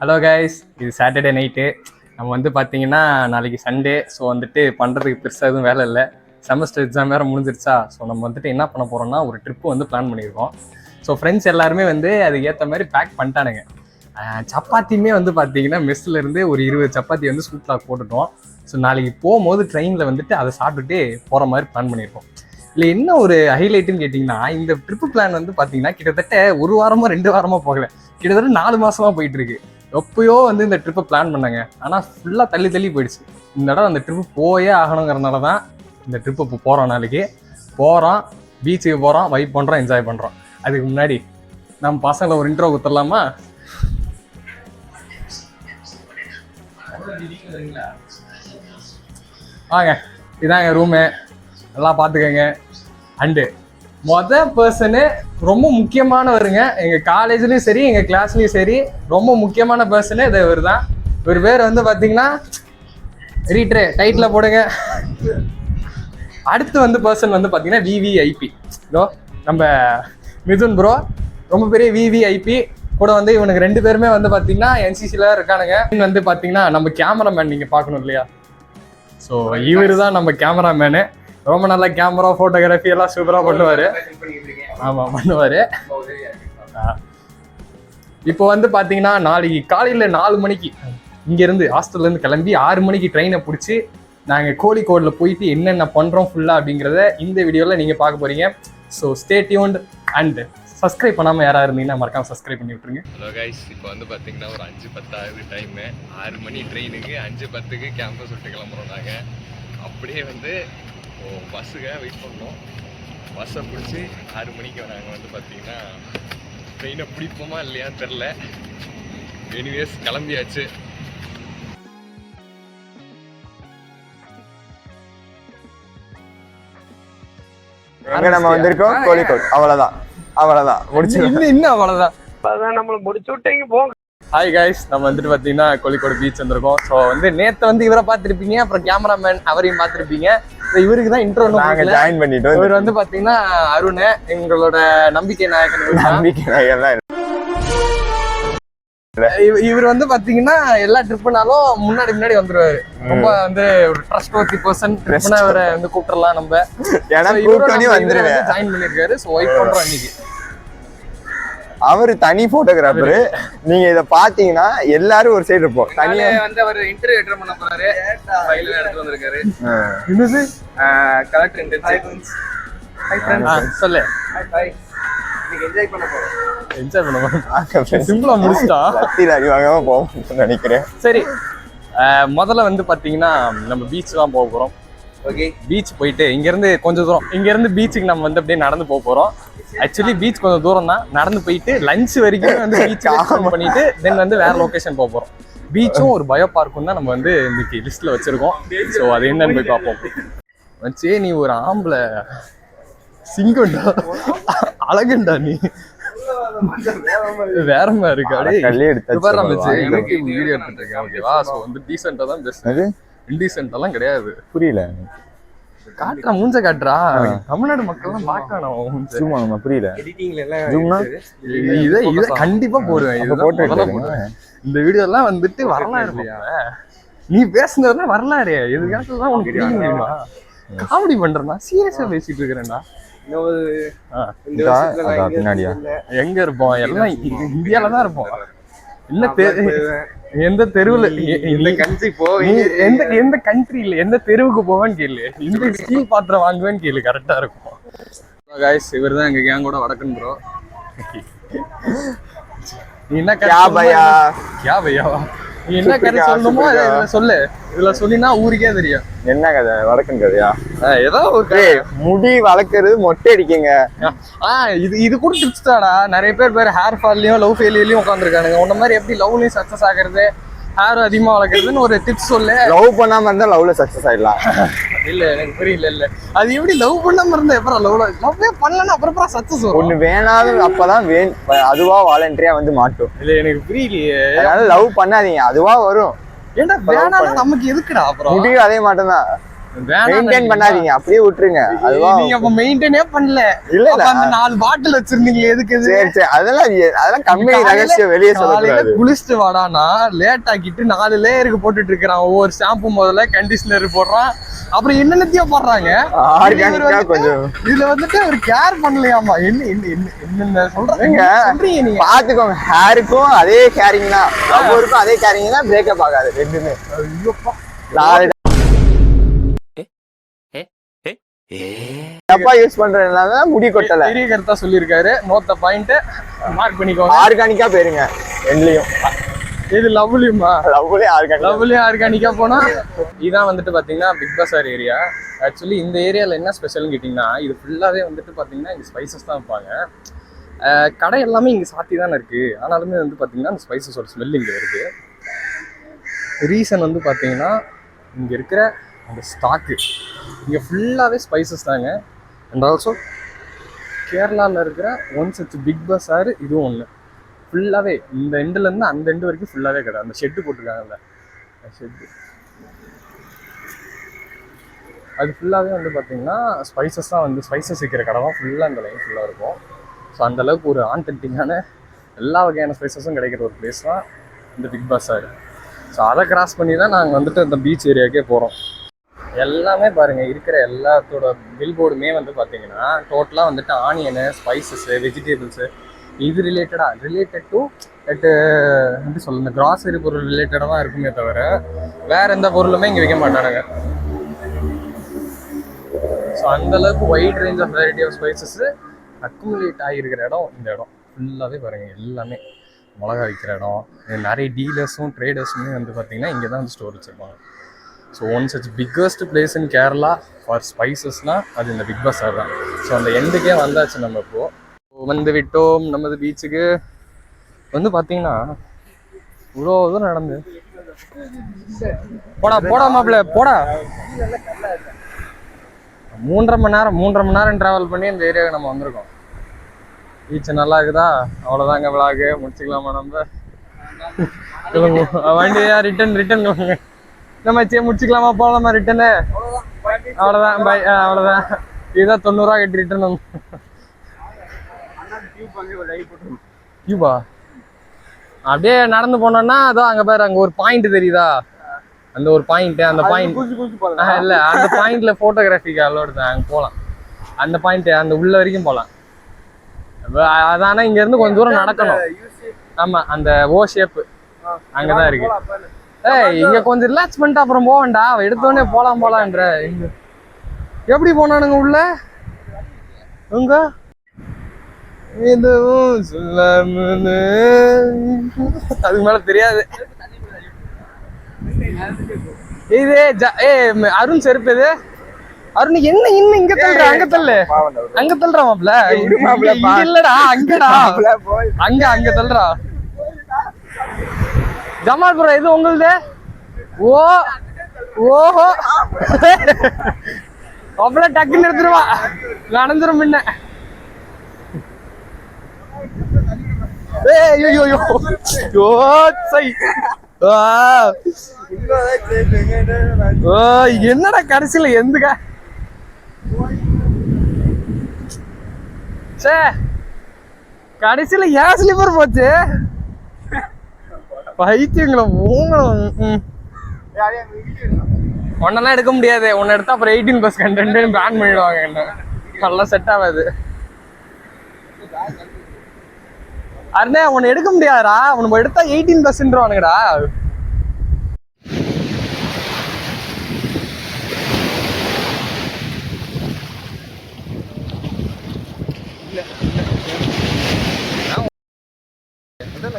Hello guys, இது Saturday night. நம்ம வந்து பார்த்தீங்கன்னா நாளைக்கு சண்டே. ஸோ வந்துட்டு பண்ணுறதுக்கு பெருசாக எதுவும் வேலை இல்லை. செமஸ்டர் எக்ஸாம் வேறு முடிஞ்சிருச்சா. ஸோ நம்ம வந்துட்டு என்ன பண்ண போகிறோம்னா ஒரு ட்ரிப்பு வந்து பிளான் பண்ணியிருக்கோம். ஸோ ஃப்ரெண்ட்ஸ் எல்லாருமே வந்து அதுக்கு ஏற்ற மாதிரி பேக் பண்ணிட்டானுங்க. சப்பாத்தியுமே வந்து பார்த்தீங்கன்னா மெஸ்ஸில் ஒரு 20 சப்பாத்தி வந்து ஸ்வீட்லாக் போட்டுட்டோம். ஸோ நாளைக்கு போகும்போது ட்ரெயினில் வந்துட்டு அதை சாப்பிட்டுட்டு போகிற மாதிரி பிளான் பண்ணியிருக்கோம். இல்லை என்ன ஒரு ஹைலைட்டுன்னு கேட்டிங்கன்னா, இந்த ட்ரிப்பு பிளான் வந்து பார்த்தீங்கன்னா கிட்டத்தட்ட 1 வாரமோ 2 வாரமோ போகலை, கிட்டத்தட்ட 4 மாதமாக போயிட்டு இருக்கு. எப்பயோ வந்து இந்த ட்ரிப்பை பிளான் பண்ணாங்க, ஆனால் ஃபுல்லாக தள்ளி போயிடுச்சு. இந்த தடவை அந்த ட்ரிப்பு போயே ஆகணுங்கிறதுனால தான் இந்த ட்ரிப்பு இப்போ போகிறோம். நாளைக்கு போகிறோம், பீச்சுக்கு போகிறோம், வைப் பண்ணுறோம், என்ஜாய் பண்ணுறோம். அதுக்கு முன்னாடி நம்ம பசங்களை ஒரு இன்ட்ரோ கொடுத்துடலாமா? வாங்க, இதாங்க ரூமு, எல்லாம் பார்த்துக்கோங்க. அண்டு பர்சனு ரொம்ப முக்கியமானவருங்க, எங்கள் காலேஜ்லேயும் சரி எங்கள் கிளாஸ்லேயும் சரி ரொம்ப முக்கியமான பர்சனு இது இவர் தான். இவர் பேர் வந்து பார்த்தீங்கன்னா ரீட்ரே டைட்டில் போடுங்க. அடுத்து வந்து பர்சன் வந்து பார்த்தீங்கன்னா விவிஐபி ப்ரோ, நம்ம மிதுன் ப்ரோ, ரொம்ப பெரிய விவிஐபி. கூட வந்து இவனுக்கு 2 பேருமே வந்து பார்த்தீங்கன்னா என்சிசியில் இருக்கானுங்க. வந்து பார்த்தீங்கன்னா நம்ம கேமராமேன் நீங்கள் பார்க்கணும் இல்லையா, ஸோ இவர் தான் நம்ம கேமராமேனு. ரொம்ப நல்லா கேமரா ஃபோட்டோகிராஃபி எல்லாம் சூப்பராக பண்ணுவார். ஆமாம், பண்ணுவார். இப்போ வந்து பார்த்தீங்கன்னா நாளைக்கு காலையில் 4 மணிக்கு இங்கேருந்து ஹாஸ்டல்லேருந்து கிளம்பி 6 மணிக்கு ட்ரெயினை பிடிச்சி நாங்கள் கோழிக்கோடில் போயிட்டு என்னென்ன பண்ணுறோம் ஃபுல்லாக அப்படிங்கிறத இந்த வீடியோவில் நீங்கள் பார்க்க போகிறீங்க. So stay tuned and subscribe பண்ணாமல் யாராக இருந்தீங்கன்னா மறக்காமல் சப்ஸ்கிரைப் பண்ணி விட்டுருங்க. ஹலோ கைஸ், இப்போ வந்து பார்த்தீங்கன்னா ஒரு 5:10 ஆகுது டைமு. 6 மணி ட்ரெயினுக்கு 5:10க்கு கேம்பஸ் விட்டு கிளம்புறோம். நாங்கள் அப்படியே வந்து பஸ்ஸுக்காக வெயிட் பண்ணோம். பஸ்ஸை பிடிச்சி 6 மணிக்கு நாங்கள் வந்து பார்த்தீங்கன்னா ட்ரெயினை பிடிப்போமா இல்லையான்னு தெரில. எனிவேஸ் கிளம்பியாச்சு. எங்க நம்ம வந்திருக்கோம்? கோழிக்கோடு. அவ்வளவுதான் முடிச்சு. இன்னும் அவ்வளோதான், நம்மள முடிச்சு விட்டீங்க போங்க. ஹாய் கைஸ், நம்ம வந்துட்டு பார்த்தீங்கன்னா கோழிக்கோடு பீச் வந்திருக்கோம். ஸோ வந்து நேற்று வந்து இவரை பார்த்துருப்பீங்க, அப்புறம் கேமராமேன் அவரையும் பார்த்துருப்பீங்க. இவருக்கு தான் இன்ட்ரோ ஜாயின் பண்ணிட்டோம். இவர் வந்து பார்த்தீங்கன்னா அருண், எங்களோட நம்பிக்கை நாயகன். இவர் வந்து பாத்தீங்கன்னா எல்லா ட்ரிப்புனாலும் முன்னாடி வந்துருவாரு. ரொம்ப வந்து ஒரு ட்ரஸ்ட் ஒர்த்தி பர்சன். ட்ரிப்னா அவரை வந்து கூப்பிடலாம் நம்ம. ஜாயின் பண்ணிருக்காரு. ஸோ வெயிட் பண்றோம். இன்னைக்கு அவரு தனி போட்டோகிராஃபரு. நீங்க இத பாத்தீங்கன்னா எல்லாரும் ஒரு சைடு இருப்போம். தனியா வந்து அவர் இன்டர்வியூ அட்டெண்ட் பண்ண போறாரு. ஃபைல் எடுத்து வந்திருக்காரு. என்னது கலெக்டர் இன்டென்ஷன்ஸ். ஹாய் ஃப்ரெண்ட்ஸ், சொல்லு. ஹாய், இன்னைக்கு என்ஜாய் பண்ண போறோம். சிம்பிளா முடிச்சிட்டா அடி வாங்காம போவோம் நினைக்கிறேன். சரி, முதல்ல வந்து பாத்தீங்கன்னா நம்ம பீச் தான் போக போறோம். ஓகே, பீச் போயிட்டு இங்கேருந்து கொஞ்சம் தூரம், இங்கேருந்து பீச்சுக்கு நம்ம வந்து அப்படியே நடந்து போக போகிறோம். ஆக்சுவலி பீச் கொஞ்சம் தூரம் தான், நடந்து போயிட்டு லஞ்ச் வரைக்கும் வந்து பீச் பண்ணிட்டு தென் வந்து வேற லொக்கேஷன் போக போகிறோம். பீச்சும் ஒரு பயோ பார்க்கும் தான் நம்ம வந்து இன்னைக்கு லிஸ்ட்டில் வச்சுருக்கோம். ஸோ அது என்னன்னு போய் பார்ப்போம். வச்சே நீ ஒரு ஆம்பளை சிங்கம்டா, அழகுண்டா, நீ வேற மாதிரி இருக்காரு. எனக்கு வீடியோ எடுத்துட்டு இருக்கேன். ஓகேவா? ஸோ வந்து டீசெண்டாக தான் பேசுறது, இன்டீசென்ட் கிடையாது. புரியல, காட்டுறா மூஞ்ச காட்டுறா. தமிழ்நாடு மக்கள்லாம் பார்க்கணும். புரியல. இதை கண்டிப்பா போடுவேன். இந்த வீடியோ எல்லாம் வந்துட்டு வரலாறு. நீ பேசுனதுலாம் வரலாறு. எதுக்காக தான் உனக்கு தெரிய முடியுமா? காமெடி பண்றேன்னா சீரியஸா பேசிட்டு இருக்கிறேன்டா. எங்க இருப்போம்? எல்லாம் இந்தியால தான் இருப்போம். எந்த தெருவுல, எந்த கண்ட்ரி இல்ல, எந்த தெருவுக்கு போவேன்னு கேளு, இந்த ஸ்டீல் பாத்திரம் வாங்குவேன்னு கேளு, கரெக்டா இருக்கும். கைஸ், இவர் தான் எங்க கேங்கோட வடக்கன் ப்ரோ. நீ என்ன கியா பையாவா? நீ என்ன கதை சொல்லணுமோ இதுல சொல்லு. இதுல சொல்லினா ஊருக்கே தெரியும். என்ன கதை? வடக்கன் கதையா? ஏதோ ஒரு முடி வளர்க்கறது, மொட்டை அடிக்குங்க. இது கூட டிப்ஸ் தாடா. நிறைய பேர் ஹேர் ஃபால்லையும் லவ் ஃபெயிலியர்லயும் உட்காந்துருக்கானுங்க. உன்ன மாதிரி எப்படி லவ்லயும் சக்சஸ் ஆகுறது, ஹேர் அதிகமா வளர்க்கறதுன்னு ஒரு டிப்ஸ் சொல்லு. லவ் பண்ணாம இருந்தா லவ்ல சக்சஸ் ஆயிடலாம். இல்ல, எனக்கு புரியல. இல்ல, அது எப்படி லவ் பண்ணாம இருந்தா எப்பறம் லவ்வே பண்ணலன்னா அப்புறம் சக்சஸ் வரும். ஒண்ணு வேணாலும் அப்பதான் அதுவா வாலண்டரியா வந்து மாட்டும். இல்ல, எனக்கு புரியலையே. அதனால லவ் பண்ணாதீங்க, அதுவா வரும். ஏன்டா வேணாலும் நமக்கு எதுக்குடா? அப்புறம் முடியும் அதே மாட்டோம் தான். மெயின்டைன் பண்ணாதீங்க, அப்படியே விட்டுருங்க. அதுவா நீங்க அப்ப மெயின்டைனே பண்ணல. இல்ல இல்ல, அந்த 4 பாட்டில் வச்சிருந்தீங்க எதுக்கு? சரி சரி, அதெல்லாம் கம்பெனி ரகசியம் வெளியே சொல்லக்கூடாது. குளிச்சுட்டு வாடானா லேட் ஆக்கிட்டு 4 லேயருக்கு போட்டுட்டு இருக்கிறான். ஒவ்வொரு ஷாம்பு முதல்ல கண்டிஷனர் போடுறான், அப்புறம் என்னென்னத்தையோ போடுறாங்க. ஆர்கானிக்கா கொஞ்சம் இதுல வந்துட்டு ஒரு கேர் பண்ணலையாமா. என்ன சொல்றீங்க? நீங்க பாத்துக்கோங்க, ஹேருக்கும் அதே கேரிங் தான், லவ்வருக்கும் அதே கேரிங் தான், பிரேக்கப் ஆகாது ரெண்டுமே. தப்பா யூஸ் பண்றதுனால முடி கொட்டல. பெரிய கருத்தா சொல்லியிருக்காரு. நோட் த பாயிண்ட், மார்க் பண்ணிக்கோங்க. ஆர்கானிக்கா போயிருங்க ரெண்டுலயும். இது லவ்லியுமா? லவ்லி ஆர்கானிக்கா போனா இதான் வந்துட்டு பாத்தீங்கன்னா பிக் பஸார் ஏரியா. ஆக்சுவலி இந்த ஏரியால என்ன ஸ்பெஷல்னு கேட்டீங்கன்னா, இது ஃபுல்லாவே வந்துட்டு பாத்தீங்கன்னா இங்க ஸ்பைசஸ் தான் வைப்பாங்க. கடை எல்லாமே இங்க சாத்தி தானே இருக்கு, ஆனாலுமே வந்து பாத்தீங்கன்னா அந்த ஸ்பைசஸோட ஸ்மெல் இங்க வருது. ரீசன் வந்து பாத்தீங்கன்னா இங்க இருக்கிற அந்த ஸ்டாக்கு, இங்கே ஃபுல்லாகவே ஸ்பைசஸ் தாங்க. அண்ட் ஆல்சோ கேரளாவில் இருக்கிற ஒன்ஸ் பிக் பஸார் இதுவும் ஒன்று. ஃபுல்லாகவே இந்த எண்டுலேருந்து அந்த எண்டு வரைக்கும் ஃபுல்லாகவே கடை. அந்த ஷெட்டு போட்டிருக்காங்கல்ல, ஷெட்டு, அது ஃபுல்லாகவே வந்து பார்த்தீங்கன்னா ஸ்பைசஸ் தான். வந்து ஸ்பைசஸ் விற்கிற கடை தான் ஃபுல்லாக இந்த லைன் ஃபுல்லாக இருக்கும். ஸோ அந்தளவுக்கு ஒரு ஆன்டென்டிக்கான எல்லா வகையான ஸ்பைசஸும் கிடைக்கிற ஒரு பிளேஸ் தான் இந்த பிக் பஸார். ஸோ அதை கிராஸ் பண்ணி தான் நாங்கள் வந்துட்டு அந்த பீச் ஏரியாவுக்கே போகிறோம். எல்லாமே பாருங்கள், இருக்கிற எல்லாத்தோட பில்போர்டுமே வந்து பார்த்தீங்கன்னா டோட்டலாக வந்துட்டு ஆனியனு, ஸ்பைசஸ்ஸு, வெஜிடபிள்ஸு, இது ரிலேட்டட் டு எப்படி சொல்ல, இந்த கிராசரி பொருள் ரிலேட்டடாக தான் இருக்குமே தவிர வேறு எந்த பொருளுமே இங்கே விற்க மாட்டானுங்க. ஸோ அந்தளவுக்கு wide range of variety of spices accumulate ஆகியிருக்கிற இடம் இந்த இடம் ஃபுல்லாகவே பாருங்கள். எல்லாமே மிளகா விற்கிற இடம், நிறைய டீலர்ஸும் ட்ரேடர்ஸுமே வந்து பார்த்தீங்கன்னா இங்கே தான் வந்து ஸ்டோர் வச்சுருப்பாங்க. So one such biggest place in Kerala for ஸ்பைசஸ்னால் அது இந்த பிக் பஸார் தான். ஸோ அந்த எண்டுக்கே வந்தாச்சு நம்ம. இப்போது வந்து விட்டோம் நமது பீச்சுக்கு. வந்து பார்த்தீங்கன்னா இவ்வளோ தூரம் நடந்து போடா மாப்பிள்ள போடா. 3.5 மணி நேரம் ட்ராவல் பண்ணி இந்த ஏரியாவுக்கு நம்ம வந்திருக்கோம். பீச் நல்லா இருக்குதா? அவ்வளோதாங்க விளாகு, முடிச்சுக்கலாமா நம்ம? வண்டியா ரிட்டன் நம்ம முடிச்சுக்கலாமா, போகலாமா ரிட்டனு? அவ்வளோதான் பை, அவ்வளோதான். இதுதான் 90 ரூபா கட்டி ரிட்டன். டியூபா அப்படியே நடந்து போனோம்னா அதோ அங்கே பாரு, அங்கே ஒரு பாயிண்ட் தெரியுதா? அந்த ஒரு பாயிண்ட், அந்த பாயிண்ட் இல்லை, அந்த பாயிண்ட்ல ஃபோட்டோகிராஃபிக்கு அலோடு தான். அங்கே போகலாம், அந்த பாயிண்ட் அந்த உள்ள வரைக்கும் போகலாம். அதானா இங்கேருந்து கொஞ்சம் தூரம் நடக்கணும். ஆமாம், அந்த ஓ ஷேப்பு அங்கே தான் இருக்கு. இங்க கொஞ்சம் ரிலாக்ஸ் பண்ணிட்டு அப்புறம் போவேன்டா. எடுத்தோடனே போலான்ற எப்படி போனானுங்க உள்ள? உங்க அதுக்கு மேல தெரியாது. இது அருண் செருப்பு. இது அருண் என்ன இன்னும் இங்க தள்ளுற, அங்க தள்ளுற மாப்ள. இல்லடா அங்கடா, அங்க தள்ளுறா. ஜமால்புரம் இது உங்களுது? ஓஹோ அவ்வளோ டக்குன்னு எடுத்துருவா, நனைஞ்சிரும் முன்ன. என்னடா கடைசியில எந்துக்க கடைசியில ஏன் ஸ்லிப்பர் போச்சு? பைத்தியங்கள ஒன்னெல்லாம் எடுக்க முடியாது. ஒன்னு எடுத்தா அப்புறம் 18+ கண்டென்ட் பேன் பண்ணிடுவாங்க. என்ன நல்லா செட் ஆகாது. அண்ணே உன்னை எடுக்க முடியாதுடா, உனக்கு எடுத்தா 18+ன்றவானுங்கடா.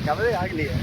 கவலை ஆகலையே.